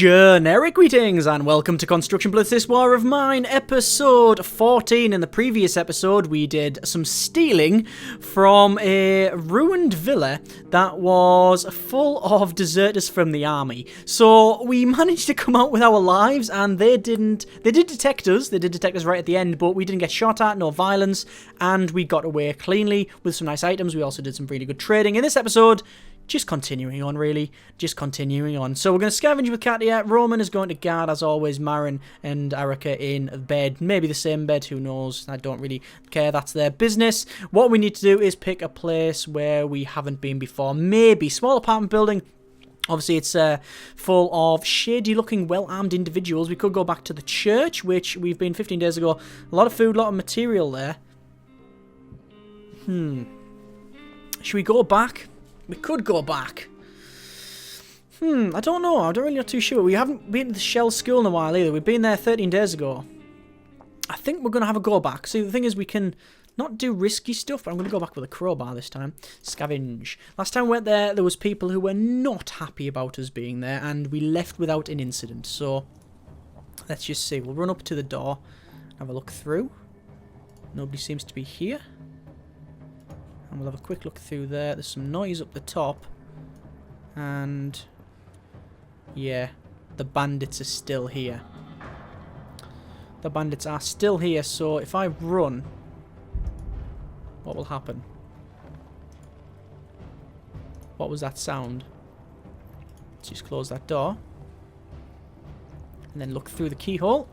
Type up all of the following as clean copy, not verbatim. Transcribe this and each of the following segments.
Generic greetings and welcome to Construction Blitz, This War of Mine, episode 14. In the previous episode, we did some stealing from a ruined villa that was full of deserters from the army. So we managed to come out with our lives, and they did detect us. They did detect us right at the end, but we didn't get shot at, no violence, and we got away cleanly with some nice items. We also did some really good trading. In this episode, just continuing on, really. Just continuing on. So we're going to scavenge with Katia. Roman is going to guard, as always, Marin and Arika in bed. Maybe the same bed, who knows? I don't really care. That's their business. What we need to do is pick a place where we haven't been before. Maybe small apartment building. Obviously, it's full of shady-looking, well-armed individuals. We could go back to the church, which we've been 15 days ago. A lot of food, a lot of material there. Should we go back? We could go back. I don't know. I'm really not too sure. We haven't been to the Shell School in a while either. We've been there 13 days ago. I think we're going to have a go back. See, the thing is, we can not do risky stuff, but I'm going to go back with a crowbar this time. Scavenge. Last time we went there, there was people who were not happy about us being there, and we left without an incident. So, let's just see. We'll run up to the door, have a look through. Nobody seems to be here. And we'll have a quick look through there. There's some noise up the top. And yeah, the bandits are still here. The bandits are still here, so if I run, what will happen? What was that sound? Let's just close that door. And then look through the keyhole.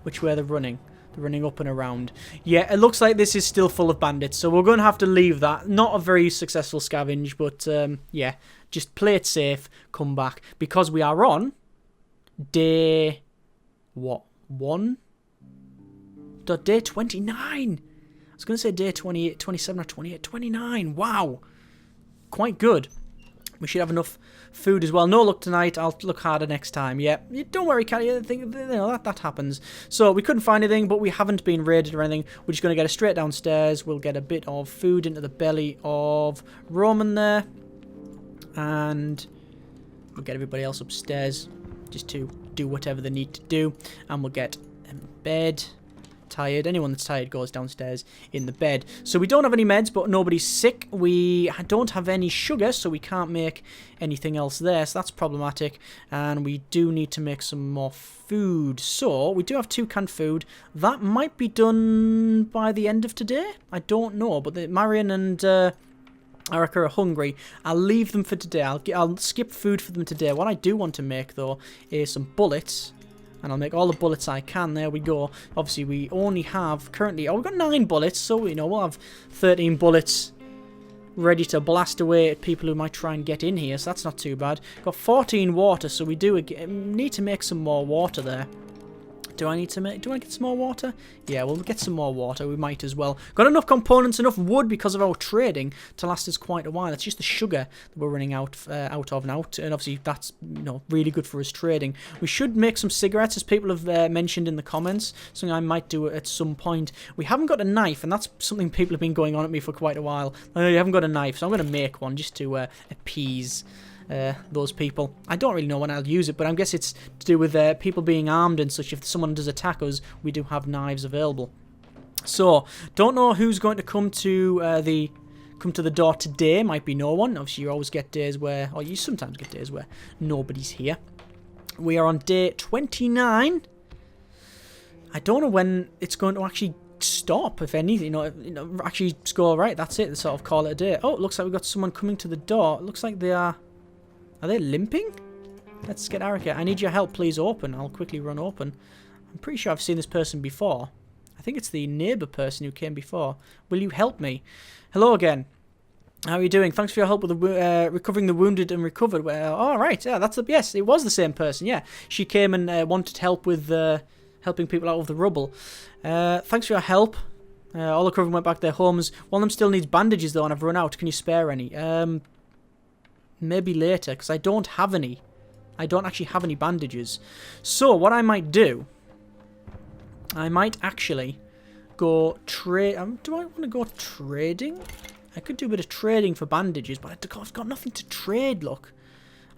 Which way they're running. They're running up and around. Yeah, it looks like this is still full of bandits, so we're going to have to leave that. Not a very successful scavenge, but yeah, just play it safe, come back. Because we are on day, what, 1? Day 29. I was going to say day 28, 27 or 28. 29, wow. Quite good. We should have enough food as well. No luck tonight. I'll look harder next time. Yeah, don't worry, Katia. That happens. So we couldn't find anything, but we haven't been raided or anything. We're just going to get it straight downstairs. We'll get a bit of food into the belly of Roman there. And we'll get everybody else upstairs just to do whatever they need to do. And we'll get them in bed. Tired. Anyone that's tired goes downstairs in the bed. So we don't have any meds, but nobody's sick. We don't have any sugar, so we can't make anything else there. So that's problematic. And we do need to make some more food. So we do have 2 canned food. That might be done by the end of today. I don't know, but Marion and Arika are hungry. I'll leave them for today. I'll skip food for them today. What I do want to make, though, is some bullets. And I'll make all the bullets I can. There we go. Obviously, we only have currently... Oh, we've got 9 bullets. So, you know, we'll have 13 bullets ready to blast away at people who might try and get in here. So that's not too bad. Got 14 water. So we do need to make some more water there. Do I get some more water? Yeah, we'll get some more water. We might as well. Got enough components, enough wood because of our trading to last us quite a while. It's just the sugar that we're running out of now. And obviously, that's, you know, really good for us trading. We should make some cigarettes, as people have mentioned in the comments. Something I might do at some point. We haven't got a knife, and that's something people have been going on at me for quite a while. You haven't got a knife, so I'm going to make one just to appease those people. I don't really know when I'll use it, but I guess it's to do with people being armed and such. If someone does attack us, we do have knives available. So, don't know who's going to come to the door today. Might be no one. Obviously, you always get days where, or you sometimes get days where nobody's here. We are on day 29. I don't know when it's going to actually stop, if anything, you know, actually score right. That's it. Sort of call it a day. Oh, it looks like we've got someone coming to the door. It looks like they are. Are they limping? Let's get Arika. I need your help. Please open. I'll quickly run open. I'm pretty sure I've seen this person before. I think it's the neighbour person who came before. Will you help me? Hello again. How are you doing? Thanks for your help with the, recovering the wounded and recovered. Well, all right. Yeah, yes, it was the same person. Yeah, she came and wanted help with helping people out of the rubble. Thanks for your help. All the recovered went back to their homes. One of them still needs bandages though, and I've run out. Can you spare any? Maybe later, because I don't have any. I don't actually have any bandages. So, what I might do, I might actually go trade... do I want to go trading? I could do a bit of trading for bandages, but I've got nothing to trade, look.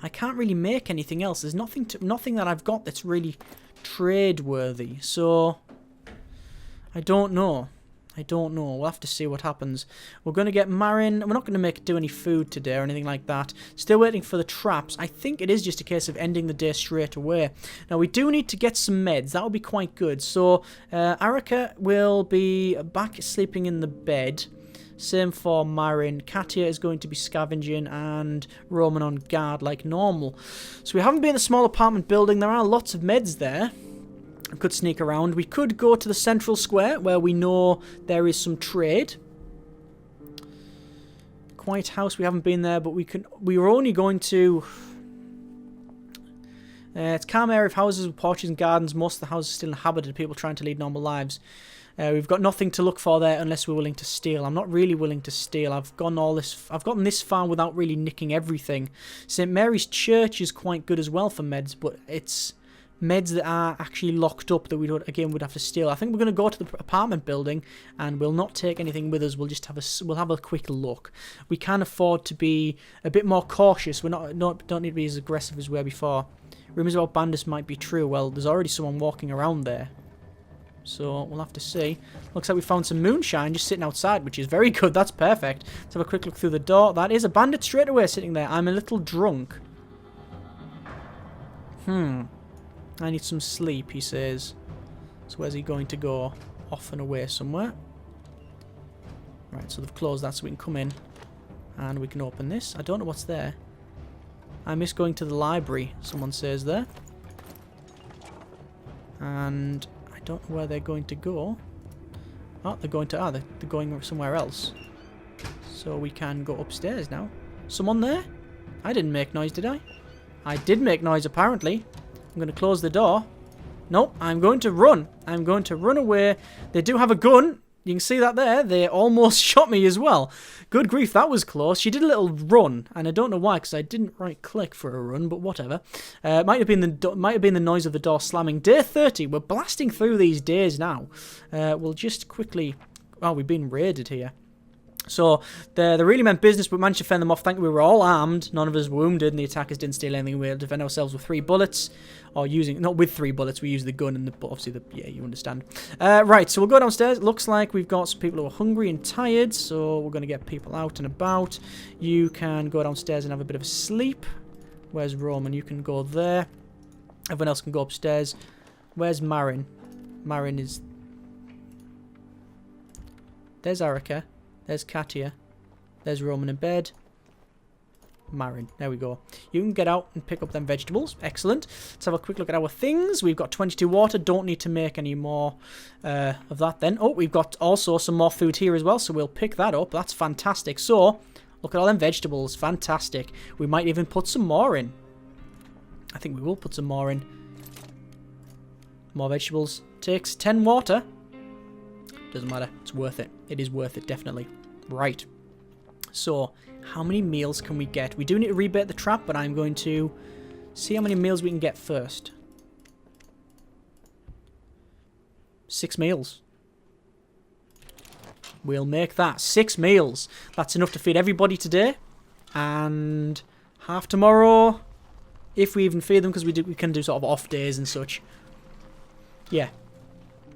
I can't really make anything else. There's nothing that I've got that's really trade-worthy. So, I don't know. We'll have to see what happens. We're going to get Marin. We're not going to do any food today or anything like that. Still waiting for the traps. I think it is just a case of ending the day straight away. Now, we do need to get some meds. That would be quite good. So, Arika will be back sleeping in the bed. Same for Marin. Katia is going to be scavenging and Roman on guard like normal. So we haven't been in a small apartment building. There are lots of meds there. We could sneak around. We could go to the central square where we know there is some trade. Quiet House, we haven't been there, but we were only going to... it's a calm area of houses with porches and gardens. Most of the houses are still inhabited. People trying to lead normal lives. We've got nothing to look for there unless we're willing to steal. I'm not really willing to steal. I've gotten this far without really nicking everything. St. Mary's Church is quite good as well for meds, but it's meds that are actually locked up that we would have to steal. I think we're going to go to the apartment building and we'll not take anything with us. We'll just have a quick look. We can afford to be a bit more cautious. We don't need to be as aggressive as we were before. Rumours about bandits might be true. Well, there's already someone walking around there. So, we'll have to see. Looks like we found some moonshine just sitting outside, which is very good. That's perfect. Let's have a quick look through the door. That is a bandit straight away sitting there. I'm a little drunk. I need some sleep, he says. So, where's he going to go? Off and away somewhere. Right, so they've closed that so we can come in. And we can open this. I don't know what's there. I miss going to the library, someone says there. And... I don't know where they're going to go. Oh, they're going somewhere else. So we can go upstairs now. Someone there? I didn't make noise, did I? I did make noise, apparently. I'm going to close the door. Nope, I'm going to run. I'm going to run away. They do have a gun. You can see that there. They almost shot me as well. Good grief, that was close. She did a little run, and I don't know why, because I didn't right-click for a run, but whatever. Might have been the noise of the door slamming. Day 30. We're blasting through these days now. We'll just quickly... Oh, we've been raided here. So, they really meant business, but managed to fend them off. Thankfully, we were all armed. None of us were wounded, and the attackers didn't steal anything. We had to defend ourselves with 3 bullets. Or not with 3 bullets, we used the gun and obviously yeah, you understand. Right, so we'll go downstairs. It looks like we've got some people who are hungry and tired, so we're going to get people out and about. You can go downstairs and have a bit of a sleep. Where's Roman? You can go there. Everyone else can go upstairs. Where's Marin? Marin is... There's Arika. There's Katia. There's Roman in bed. Marin. There we go. You can get out and pick up them vegetables. Excellent. Let's have a quick look at our things. We've got 22 water. Don't need to make any more of that then. Oh, we've got also some more food here as well, so we'll pick that up. That's fantastic. So, look at all them vegetables. Fantastic. We might even put some more in. I think we will put some more in. More vegetables. Takes 10 water. Doesn't matter. It's worth it. It is worth it, definitely. Right. So, how many meals can we get? We do need to rebait the trap, but I'm going to see how many meals we can get first. 6 meals. We'll make that. 6 meals. That's enough to feed everybody today. And half tomorrow, if we even feed them, because we can do sort of off days and such. Yeah.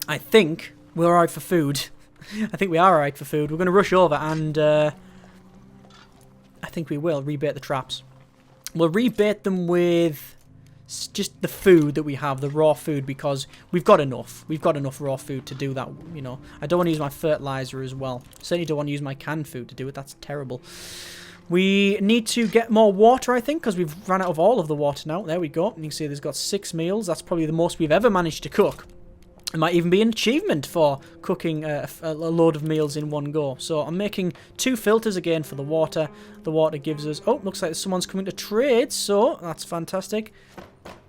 I think... we're alright for food. I think we are alright for food. We're going to rush over and I think we will rebait the traps. We'll rebait them with just the food that we have, the raw food, because we've got enough. We've got enough raw food to do that, you know. I don't want to use my fertilizer as well. Certainly don't want to use my canned food to do it. That's terrible. We need to get more water, I think, because we've run out of all of the water now. There we go. You can see there's got 6 meals. That's probably the most we've ever managed to cook. It might even be an achievement for cooking a load of meals in one go. So I'm making 2 filters again for the water. The water gives us... oh, looks like someone's coming to trade, so that's fantastic.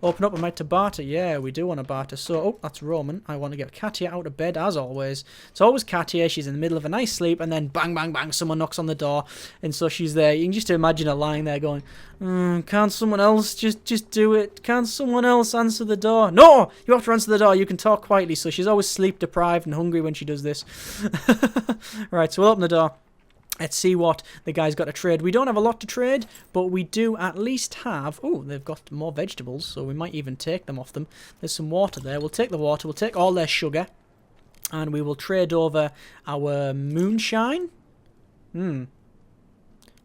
Open up a might to barter. Yeah, we do want to barter. So, oh, that's Roman. I want to get Katia out of bed, as always. It's always Katia. She's in the middle of a nice sleep, and then bang, bang, bang, someone knocks on the door. And so she's there. You can just imagine her lying there going, can't someone else just do it? Can't someone else answer the door? No! You have to answer the door. You can talk quietly. So she's always sleep-deprived and hungry when she does this. Right, so we'll open the door. Let's see what the guy's got to trade. We don't have a lot to trade, but we do at least have... Oh, they've got more vegetables, so we might even take them off them. There's some water there. We'll take the water. We'll take all their sugar. And we will trade over our moonshine. Won't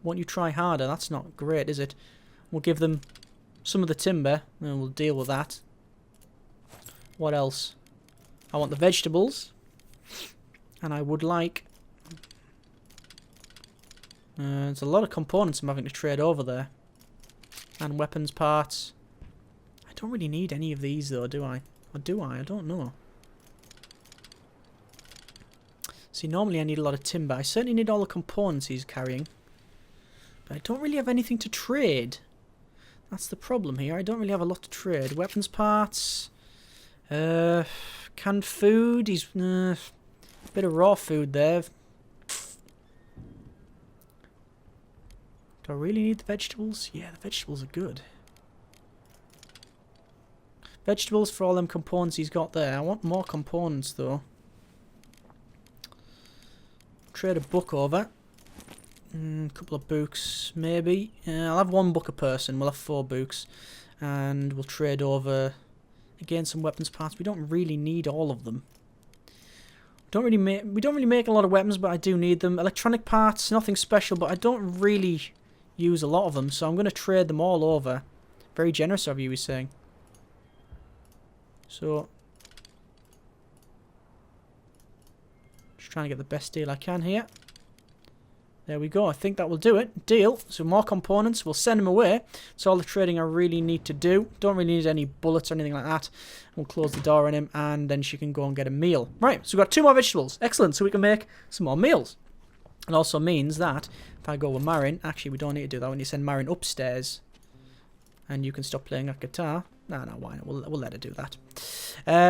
you try harder? That's not great, is it? We'll give them some of the timber, and we'll deal with that. What else? I want the vegetables. And I would like... there's a lot of components I'm having to trade over there. And weapons parts. I don't really need any of these though, do I? Or do I? I don't know. See, normally I need a lot of timber. I certainly need all the components he's carrying. But I don't really have anything to trade. That's the problem here. I don't really have a lot to trade. Weapons parts. Canned food. He's... a bit of raw food there. Do I really need the vegetables? Yeah, the vegetables are good. Vegetables for all them components he's got there. I want more components though. Trade a book over. A couple of books, maybe. I'll have 1 book a person. We'll have 4 books. And we'll trade over, again, some weapons parts. We don't really need all of them. We don't really make a lot of weapons, but I do need them. Electronic parts, nothing special, but I don't really use a lot of them, so I'm going to trade them all over. Very generous of you, he's saying. So, just trying to get the best deal I can here. There we go. I think that will do it. Deal. So more components. We'll send them away. It's all the trading I really need to do. Don't really need any bullets or anything like that. We'll close the door on him, and then she can go and get a meal. Right. So we've got 2 more vegetables. Excellent. So we can make some more meals. It also means that if I go with Marin, actually we don't need to do that. When you send Marin upstairs, and you can stop playing that guitar. No, why not? We'll let her do that.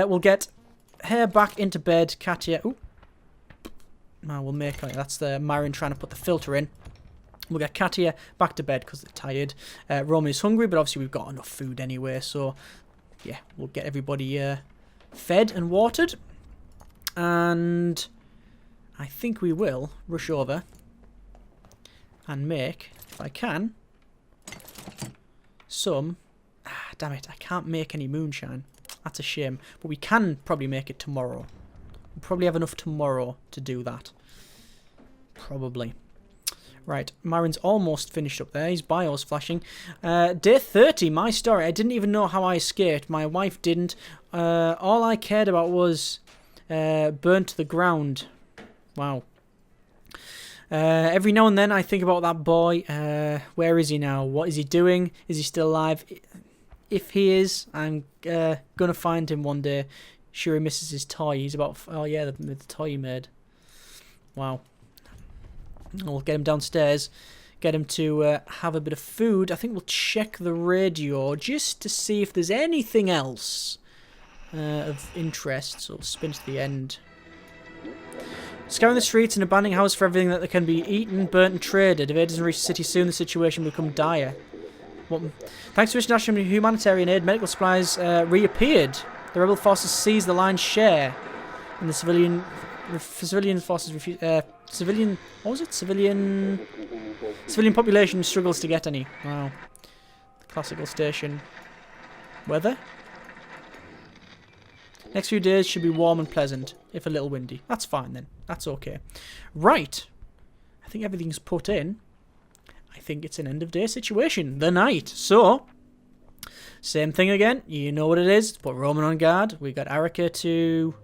We'll get her back into bed. Katia. Ooh. We'll make... Oh, yeah, that's the Marin trying to put the filter in. We'll get Katia back to bed because they're tired. Roman is hungry, but obviously we've got enough food anyway. So, yeah, we'll get everybody fed and watered. And I think we will rush over and make, if I can, some... damn it, I can't make any moonshine. That's a shame. But we can probably make it tomorrow. We'll probably have enough tomorrow to do that. Probably. Right, Marin's almost finished up there. His bio's flashing. Day 30, my story. I didn't even know how I escaped. My wife didn't. All I cared about was burnt to the ground. Wow. Every now and then I think about that boy. Where is he now? What is he doing? Is he still alive? If he is, I'm going to find him one day. Sure, he misses his toy. He's about... Oh, yeah, the toy he made. Wow. We'll get him downstairs. Get him to have a bit of food. I think we'll check the radio just to see if there's anything else of interest. So we'll spin to the end. Scouring the streets and abandoning house for everything that can be eaten, burnt and traded. If aid doesn't reach the city soon, the situation will become dire. Thanks to international humanitarian aid, medical supplies reappeared. The rebel forces seized the lion's share, and the civilian forces refuse. Civilian population struggles to get any. Wow. The classical station. Weather. Next few days should be warm and pleasant, if a little windy. That's fine then. That's okay. Right. I think everything's put in. I think it's an end of day situation. The night. So, same thing again. You know what it is. Put Roman on guard. We got Arika to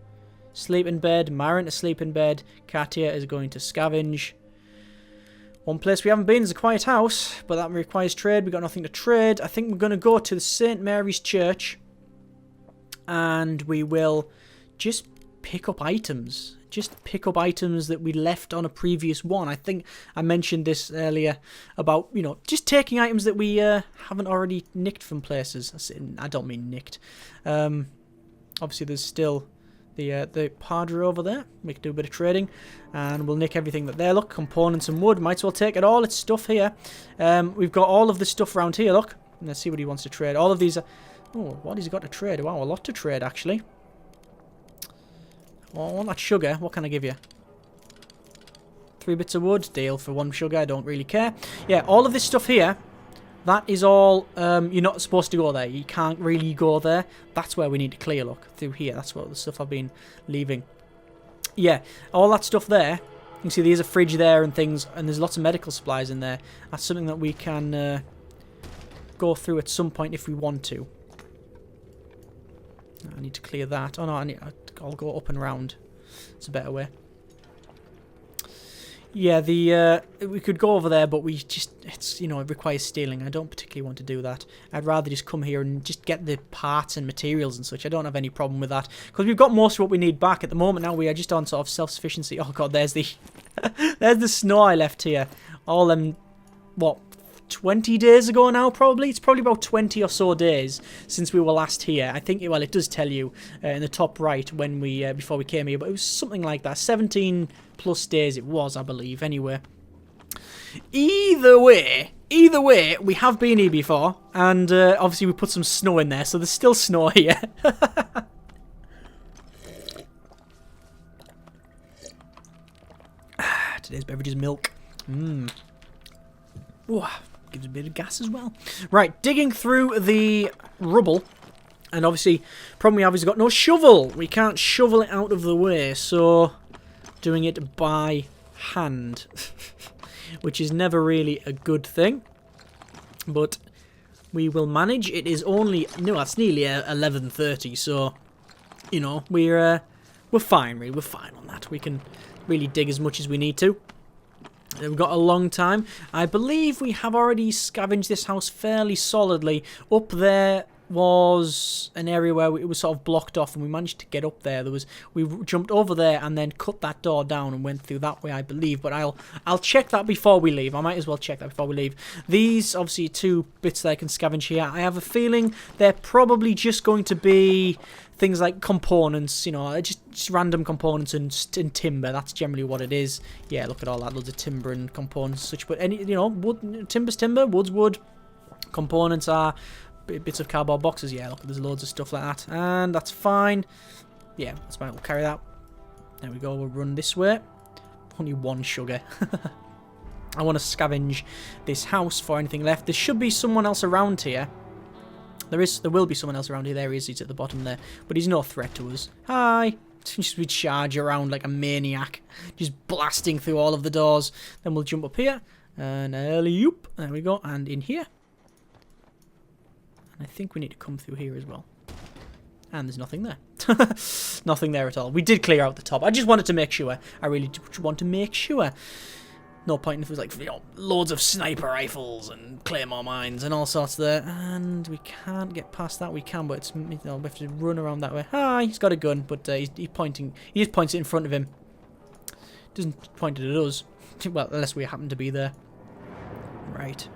sleep in bed. Marin to sleep in bed. Katia is going to scavenge. One place we haven't been is a quiet house, but that requires trade. We've got nothing to trade. I think we're going to go to the St. Mary's Church. And we will just pick up items. Just pick up items that we left on a previous one. I think I mentioned this earlier about, you know, just taking items that we haven't already nicked from places. I don't mean nicked. Obviously, there's still the Padre over there. We can do a bit of trading. And we'll nick everything that there. Look, components and wood. Might as well take it all. It's stuff here. We've got all of the stuff around here, look. Let's see what he wants to trade. All of these are... Oh, what has he got to trade? Wow, a lot to trade, actually. Oh, I want that sugar. What can I give you? 3 bits of wood. Deal for 1 sugar. I don't really care. Yeah, all of this stuff here, that is all, you're not supposed to go there. You can't really go there. That's where we need to clear, look, through here. That's what the stuff I've been leaving. Yeah, all that stuff there. You can see there's a fridge there and things, and there's lots of medical supplies in there. That's something that we can go through at some point if we want to. I need to clear that. Oh no, I'll go up and round. It's a better way. Yeah, we could go over there, but it's, you know, it requires stealing. I don't particularly want to do that. I'd rather just come here and just get the parts and materials and such. I don't have any problem with that, because we've got most of what we need back at the moment. Now we are just on sort of self-sufficiency. Oh god, there's the there's the snow I left here. All them, what, 20 days ago now, probably? It's probably about 20 or so days since we were last here. I think, well, it does tell you in the top right when we before we came here, but it was something like that. 17 plus days it was, I believe, anyway. Either way, we have been here before, and obviously we put some snow in there, so there's still snow here. Today's beverage is milk. Mmm. Gives a bit of gas as well. Right, digging through the rubble. And obviously, problem we have is we've got no shovel. We can't shovel it out of the way, so doing it by hand. Which is never really a good thing. But we will manage. It is only, no, it's nearly 11:30, so, you know, we're fine, really. We're fine on that. We can really dig as much as we need to. We've got a long time. I believe we have already scavenged this house fairly solidly. Up there was an area where it was sort of blocked off, and we managed to get up there. We jumped over there and then cut that door down and went through that way, I believe. But I'll check that before we leave. I might as well check that before we leave. These, obviously, 2 bits that I can scavenge here. I have a feeling they're probably just going to be things like components, you know, just random components and timber. That's generally what it is. Yeah, look at all that, loads of timber and components and such. But any, you know, wood, timber's timber, wood's wood. Components are bits of cardboard boxes. Yeah, look, there's loads of stuff like that, and that's fine. Yeah, that's fine. We'll carry that. There we go. We'll run this way. Only 1 sugar. I want to scavenge this house for anything left. There should be someone else around here. There will be someone else around here. There he is. He's at the bottom there. But he's no threat to us. Hi. Just we charge around like a maniac. Just blasting through all of the doors. Then we'll jump up here. And alley-oop. There we go. And in here. And I think we need to come through here as well. And there's nothing there. Nothing there at all. We did clear out the top. I just wanted to make sure. I really want to make sure. No point if it was like, you know, loads of sniper rifles and claymore mines and all sorts there. And we can't get past that. We can, but it's, you know, we have to run around that way. Hi, he's got a gun, but he's pointing. He just points it in front of him. Doesn't point it at us. Well, unless we happen to be there. Right.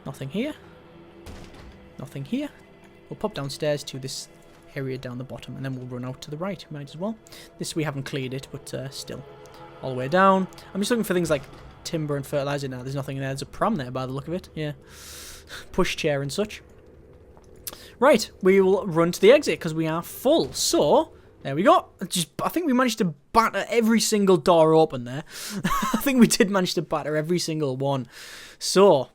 Nothing here. Nothing here. We'll pop downstairs to this area down the bottom, and then we'll run out to the right. Might as well. This we haven't cleared it, but still. All the way down. I'm just looking for things like timber and fertilizer now. There's nothing in there. There's a pram there by the look of it. Yeah. Pushchair and such. Right. We will run to the exit because we are full. So, there we go. I think we managed to batter every single door open there. I think we did manage to batter every single one. So,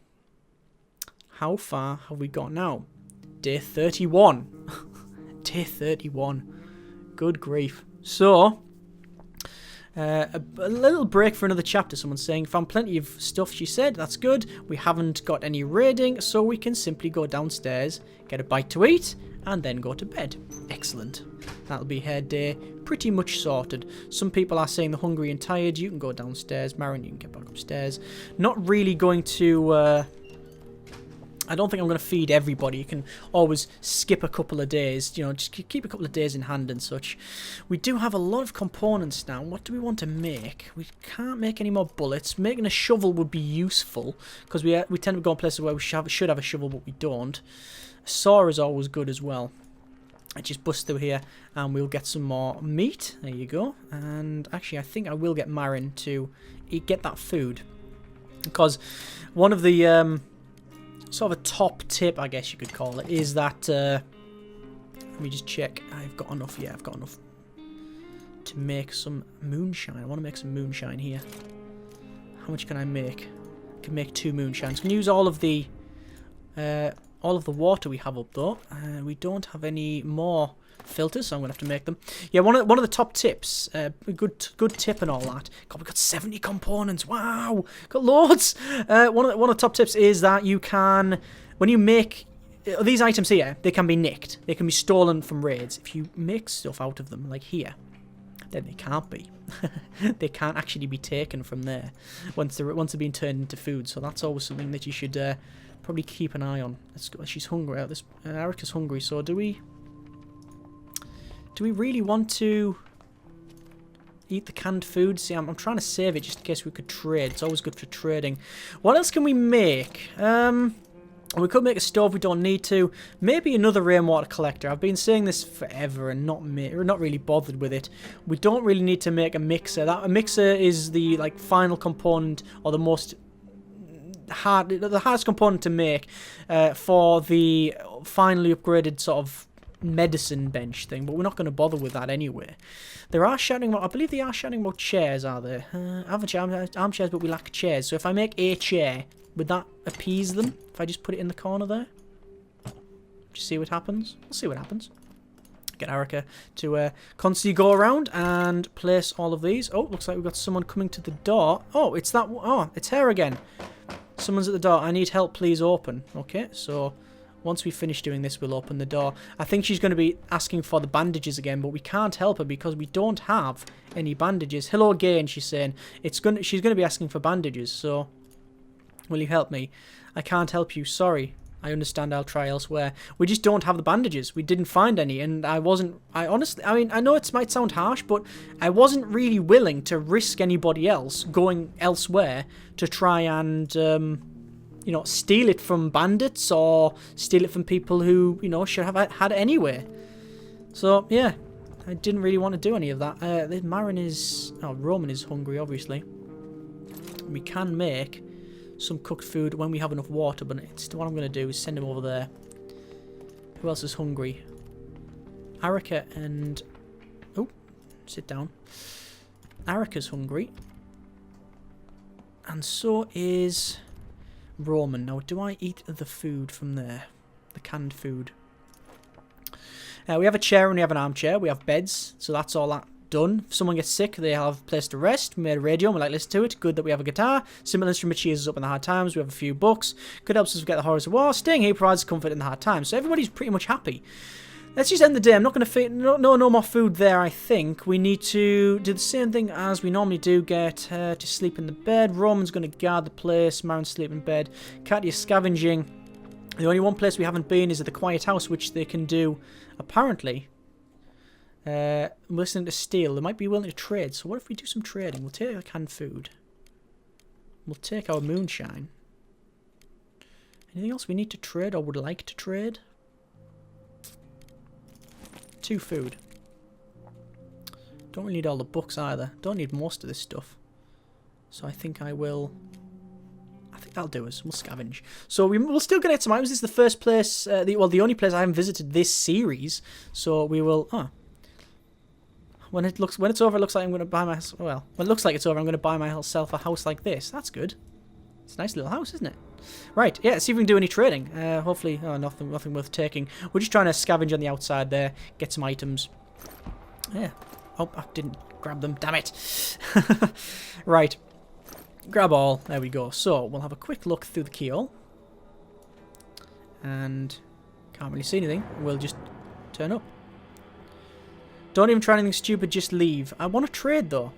how far have we got now? Day 31. Day 31. Good grief. So, a little break for another chapter. Someone's saying, found plenty of stuff, she said. That's good. We haven't got any raiding, so we can simply go downstairs, get a bite to eat, and then go to bed. Excellent. That'll be her day pretty much sorted. Some people are saying they're hungry and tired. You can go downstairs. Marin, you can get back upstairs. Not really going to... I don't think I'm going to feed everybody. You can always skip a couple of days, you know, just keep a couple of days in hand and such. We do have a lot of components now. What do we want to make? We can't make any more bullets. Making a shovel would be useful, because we tend to go in places where we should have a shovel, but we don't. A saw is always good as well. I just bust through here, and we'll get some more meat. There you go. And actually, I think I will get Marin to get that food, because one of the... sort of a top tip, I guess you could call it, is that, let me just check, I've got enough, yeah, I've got enough to make some moonshine. I want to make some moonshine here. How much can I make? I can make 2 moonshines. Can use all of the water we have up though. We don't have any more filters, so I'm gonna have to make them. Yeah, one of the top tips, a good tip and all that. God, we got 70 components. Wow, got loads. One of the top tips is that you can, when you make these items here, they can be nicked. They can be stolen from raids. If you make stuff out of them, like here, then they can't be. They can't actually be taken from there once they're being turned into food. So that's always something that you should probably keep an eye on. Let's go. She's hungry. This Erica's hungry. So do we really want to eat the canned food? See, I'm trying to save it just in case we could trade. It's always good for trading. What else can we make? We could make a stove. We don't need to. Maybe another rainwater collector. I've been saying this forever and not really bothered with it. We don't really need to make a mixer. A mixer is the final component, or the hardest component to make for the finally upgraded sort of medicine bench thing. But we're not going to bother with that anyway. There are shouting about. I believe they are shouting about chairs. Are there? Armchairs, but we lack chairs. So if I make a chair, would that appease them? If I just put it in the corner there? Just see what happens? We'll see what happens. Get Erica to constantly go around and place all of these. Oh, looks like we've got someone coming to the door. Oh, it's that. Oh, it's her again. Someone's at the door. I need help, please open. Okay, so once we finish doing this, we'll open the door. I think she's going to be asking for the bandages again, but we can't help her because we don't have any bandages. Hello again, she's saying. She's going to be asking for bandages, so will you help me? I can't help you, sorry. I understand, I'll try elsewhere. We just don't have the bandages. We didn't find any, and I honestly, I mean, I know it might sound harsh, but I wasn't really willing to risk anybody else going elsewhere to try and, you know, steal it from bandits or steal it from people who, you know, should have had it anyway. So, yeah, I didn't really want to do any of that. Roman is hungry, obviously. We can make some cooked food when we have enough water, but what I'm going to do is send him over there. Who else is hungry? Arica and... Oh, sit down. Arica's hungry. And so is Roman. Now, do I eat the food from there? The canned food. We have a chair and we have an armchair. We have beds, so that's all that done. If someone gets sick, they have a place to rest. We made a radio and we like listen to it. Good that we have a guitar. Simple instrument cheers us up in the hard times. We have a few books. Good helps us forget the horrors of war. Staying here provides comfort in the hard times. So everybody's pretty much happy. Let's just end the day. I'm not going to fit. No more food there, I think. We need to do the same thing as we normally do. Get her to sleep in the bed. Roman's going to guard the place. Marin's sleep in bed. Katya's scavenging. The only one place we haven't been is at the quiet house, which they can do, apparently. Listening to steal. They might be willing to trade. So what if we do some trading? We'll take our canned food. We'll take our moonshine. Anything else we need to trade or would like to trade? 2 food. Don't really need all the books either. Don't need most of this stuff. So I think I will... I think that'll do us. We'll scavenge. So we'll still get some items. This is the first place... the only place I haven't visited this series. So we will... When it's over, it looks like I'm going to buy myself... Well, when it looks like it's over, I'm going to buy myself a house like this. That's good. It's a nice little house, isn't it? Right, yeah, see if we can do any trading. Hopefully, nothing worth taking. We're just trying to scavenge on the outside there, get some items. Yeah. Oh, I didn't grab them. Damn it. Right. Grab all. There we go. So, we'll have a quick look through the keyhole. And can't really see anything. We'll just turn up. Don't even try anything stupid, just leave. I want to trade, though.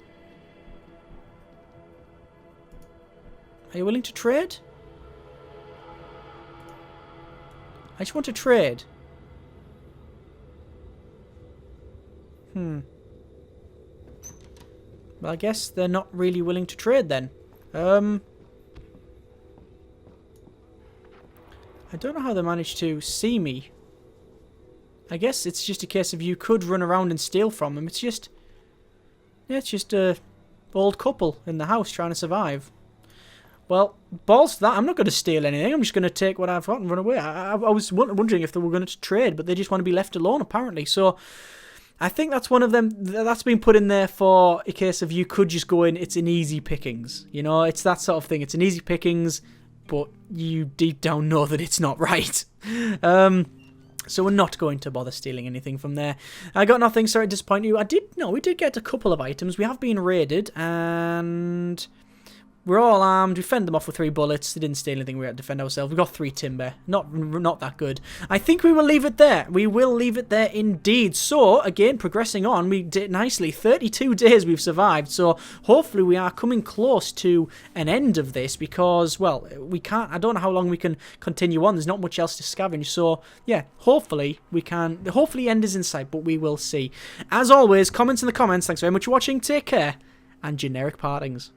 Are you willing to trade? I just want to trade. Well, I guess they're not really willing to trade then. I don't know how they managed to see me. I guess it's just a case of you could run around and steal from them. It's just... Yeah, it's just a old couple in the house trying to survive. Well, balls to that. I'm not going to steal anything. I'm just going to take what I've got and run away. I was wondering if they were going to trade, but they just want to be left alone, apparently. So, I think that's one of them that's been put in there for a case of you could just go in, it's an easy pickings. You know, it's that sort of thing. It's an easy pickings, but you deep down know that it's not right. So we're not going to bother stealing anything from there. I got nothing, sorry to disappoint you. We did get a couple of items. We have been raided, and we're all armed. We fend them off with 3 bullets. They didn't steal anything. We had to defend ourselves. We got 3 timber. Not that good. I think we will leave it there. We will leave it there indeed. So, again, progressing on, we did nicely. 32 days we've survived. So, hopefully we are coming close to an end of this because, well, we can't... I don't know how long we can continue on. There's not much else to scavenge. So, yeah, hopefully we can... Hopefully end is in sight, but we will see. As always, comments in the comments. Thanks very much for watching. Take care. And generic partings.